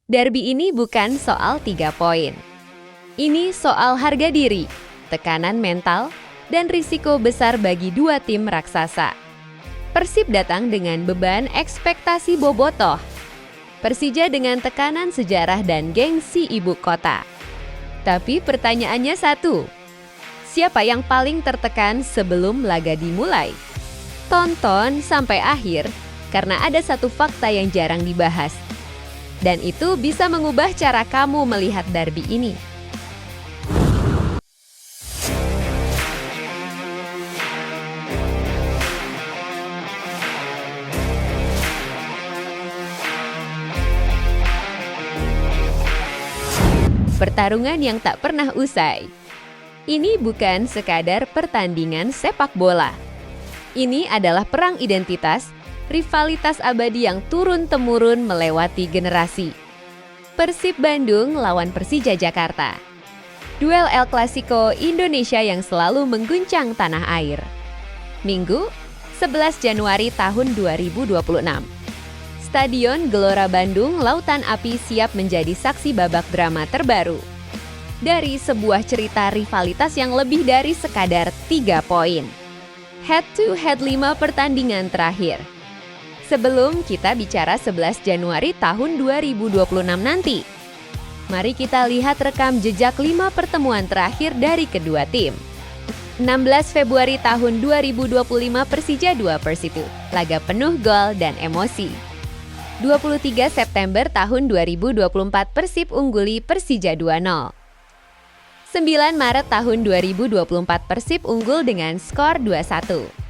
Derby ini bukan soal 3 poin. Ini soal harga diri, tekanan mental, dan risiko besar bagi dua tim raksasa. Persib datang dengan beban ekspektasi bobotoh. Persija dengan tekanan sejarah dan gengsi ibu kota. Tapi pertanyaannya satu, siapa yang paling tertekan sebelum laga dimulai? Tonton sampai akhir karena ada satu fakta yang jarang dibahas. Dan itu bisa mengubah cara kamu melihat derby ini. Pertarungan yang tak pernah usai. Ini bukan sekadar pertandingan sepak bola. Ini adalah perang identitas, rivalitas abadi yang turun-temurun melewati generasi. Persib Bandung lawan Persija Jakarta. Duel El Clasico Indonesia yang selalu mengguncang tanah air. Minggu, 11 Januari tahun 2026. Stadion Gelora Bandung Lautan Api siap menjadi saksi babak drama terbaru. Dari sebuah cerita rivalitas yang lebih dari sekadar 3 poin. Head-to-head 5 pertandingan terakhir. Sebelum kita bicara 11 Januari tahun 2026 nanti, mari kita lihat rekam jejak 5 pertemuan terakhir dari kedua tim. 16 Februari tahun 2025 Persija 2 Persib, laga penuh gol dan emosi. 23 September tahun 2024 Persib ungguli Persija 2-0. 9 Maret tahun 2024 Persib unggul dengan skor 2-1.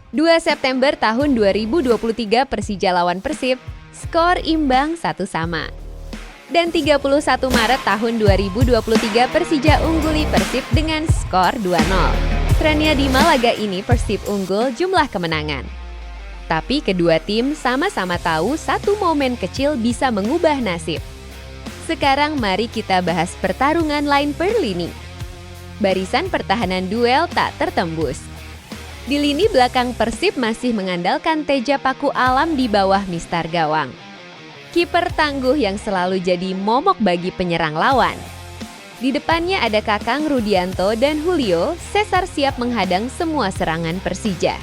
2 September tahun 2023 Persija lawan Persib, skor imbang 1-1. Dan 31 Maret tahun 2023 Persija ungguli Persib dengan skor 2-0. Trennya di laga ini Persib unggul jumlah kemenangan. Tapi kedua tim sama-sama tahu satu momen kecil bisa mengubah nasib. Sekarang mari kita bahas pertarungan lain per lini. Barisan pertahanan duel tak tertembus. Di lini belakang Persib masih mengandalkan Teja Paku Alam di bawah mistar gawang. Kiper tangguh yang selalu jadi momok bagi penyerang lawan. Di depannya ada Kakang Rudianto dan Julio, Cesar siap menghadang semua serangan Persija.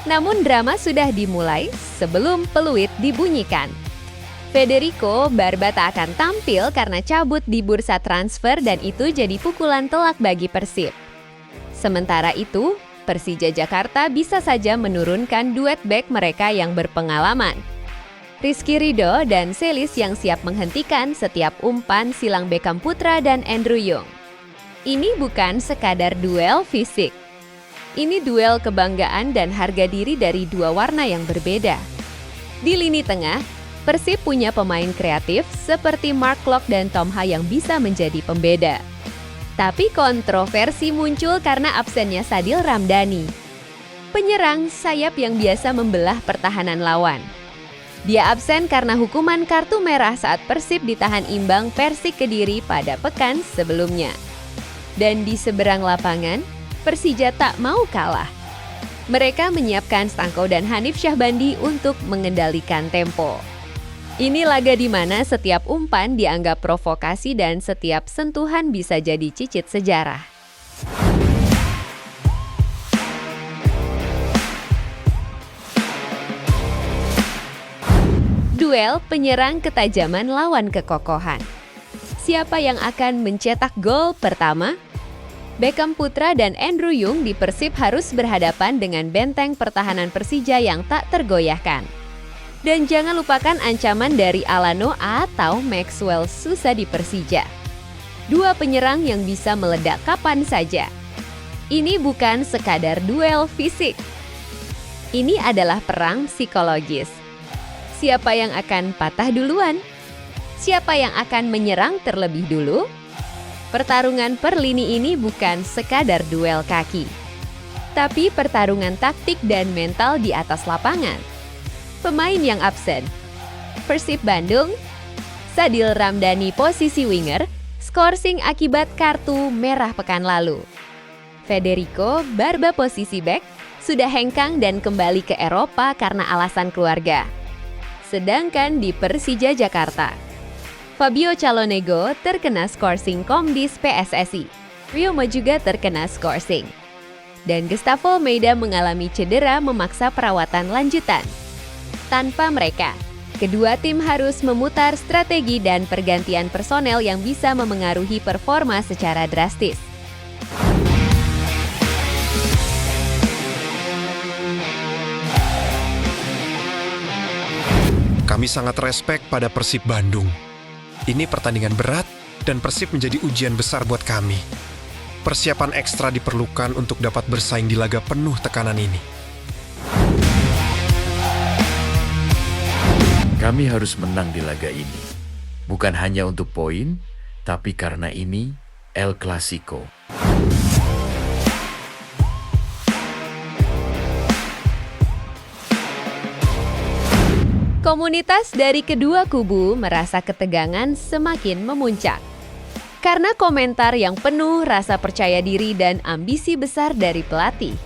Namun drama sudah dimulai sebelum peluit dibunyikan. Federico Barba tak akan tampil karena cabut di bursa transfer dan itu jadi pukulan telak bagi Persib. Sementara itu, Persija Jakarta bisa saja menurunkan duet bek mereka yang berpengalaman. Rizky Ridho dan Selis yang siap menghentikan setiap umpan silang Beckham Putra dan Andrew Young. Ini bukan sekadar duel fisik. Ini duel kebanggaan dan harga diri dari dua warna yang berbeda. Di lini tengah, Persib punya pemain kreatif seperti Mark Klok dan Tom Ha yang bisa menjadi pembeda. Tapi kontroversi muncul karena absennya Sadil Ramdhani, penyerang sayap yang biasa membelah pertahanan lawan. Dia absen karena hukuman kartu merah saat Persib ditahan imbang Persik Kediri pada pekan sebelumnya. Dan di seberang lapangan, Persija tak mau kalah. Mereka menyiapkan Stanko dan Hanif Syahbandi untuk mengendalikan tempo. Ini laga di mana setiap umpan dianggap provokasi dan setiap sentuhan bisa jadi cicit sejarah. Duel penyerang ketajaman lawan kekokohan. Siapa yang akan mencetak gol pertama? Beckham Putra dan Andrew Young di Persib harus berhadapan dengan benteng pertahanan Persija yang tak tergoyahkan. Dan jangan lupakan ancaman dari Alano atau Maxwell Sousa di Persija. Dua penyerang yang bisa meledak kapan saja. Ini bukan sekadar duel fisik. Ini adalah perang psikologis. Siapa yang akan patah duluan? Siapa yang akan menyerang terlebih dulu? Pertarungan per lini ini bukan sekadar duel kaki, tapi pertarungan taktik dan mental di atas lapangan. Pemain yang absen: Persib Bandung, Sadil Ramdhani posisi winger, skorsing akibat kartu merah pekan lalu. Federico Barba posisi bek, sudah hengkang dan kembali ke Eropa karena alasan keluarga. Sedangkan di Persija Jakarta, Fabio Calonego terkena skorsing Komdis PSSI. Riomo juga terkena skorsing. Dan Gustavo Almeida mengalami cedera memaksa perawatan lanjutan. Tanpa mereka, kedua tim harus memutar strategi dan pergantian personel yang bisa memengaruhi performa secara drastis. Kami sangat respek pada Persib Bandung. Ini pertandingan berat dan Persib menjadi ujian besar buat kami. Persiapan ekstra diperlukan untuk dapat bersaing di laga penuh tekanan ini. Kami harus menang di laga ini. Bukan hanya untuk poin, tapi karena ini El Clasico. Komunitas dari kedua kubu merasa ketegangan semakin memuncak. Karena komentar yang penuh rasa percaya diri dan ambisi besar dari pelatih.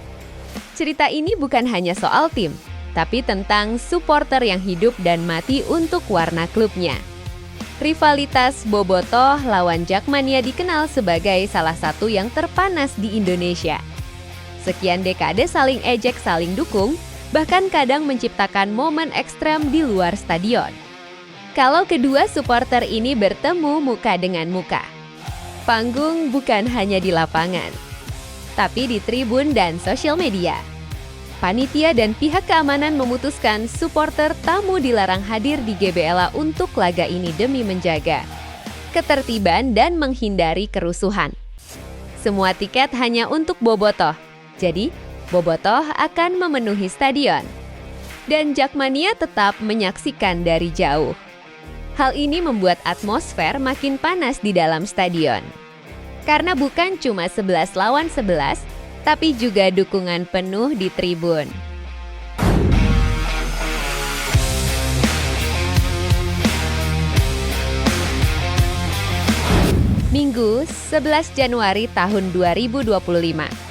Cerita ini bukan hanya soal tim, tapi tentang supporter yang hidup dan mati untuk warna klubnya. Rivalitas Bobotoh lawan Jakmania dikenal sebagai salah satu yang terpanas di Indonesia. Sekian dekade saling ejek, saling dukung, bahkan kadang menciptakan momen ekstrem di luar stadion. Kalau kedua supporter ini bertemu muka dengan muka, panggung bukan hanya di lapangan, tapi di tribun dan sosial media. Panitia dan pihak keamanan memutuskan supporter tamu dilarang hadir di GBLA untuk laga ini demi menjaga ketertiban dan menghindari kerusuhan. Semua tiket hanya untuk Bobotoh, jadi Bobotoh akan memenuhi stadion. Dan Jakmania tetap menyaksikan dari jauh. Hal ini membuat atmosfer makin panas di dalam stadion. Karena bukan cuma 11 lawan 11, tapi juga dukungan penuh di tribun. Minggu 11 Januari tahun 2025.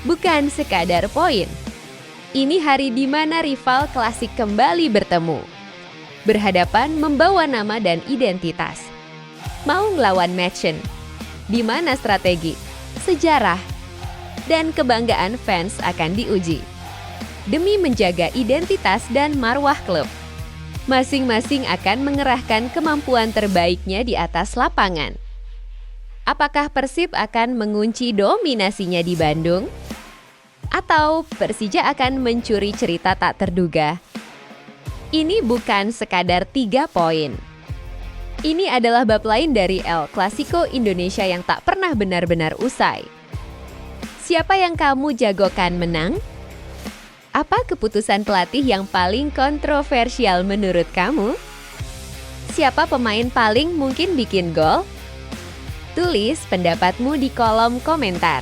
Bukan sekadar poin. Ini hari di mana rival klasik kembali bertemu. Berhadapan membawa nama dan identitas. Mau ngelawan Machen, di mana strategi, sejarah, dan kebanggaan fans akan diuji. Demi menjaga identitas dan marwah klub, masing-masing akan mengerahkan kemampuan terbaiknya di atas lapangan. Apakah Persib akan mengunci dominasinya di Bandung? Atau Persija akan mencuri cerita tak terduga? Ini bukan sekadar 3 poin. Ini adalah bab lain dari El Clasico Indonesia yang tak pernah benar-benar usai. Siapa yang kamu jagokan menang? Apa keputusan pelatih yang paling kontroversial menurut kamu? Siapa pemain paling mungkin bikin gol? Tulis pendapatmu di kolom komentar.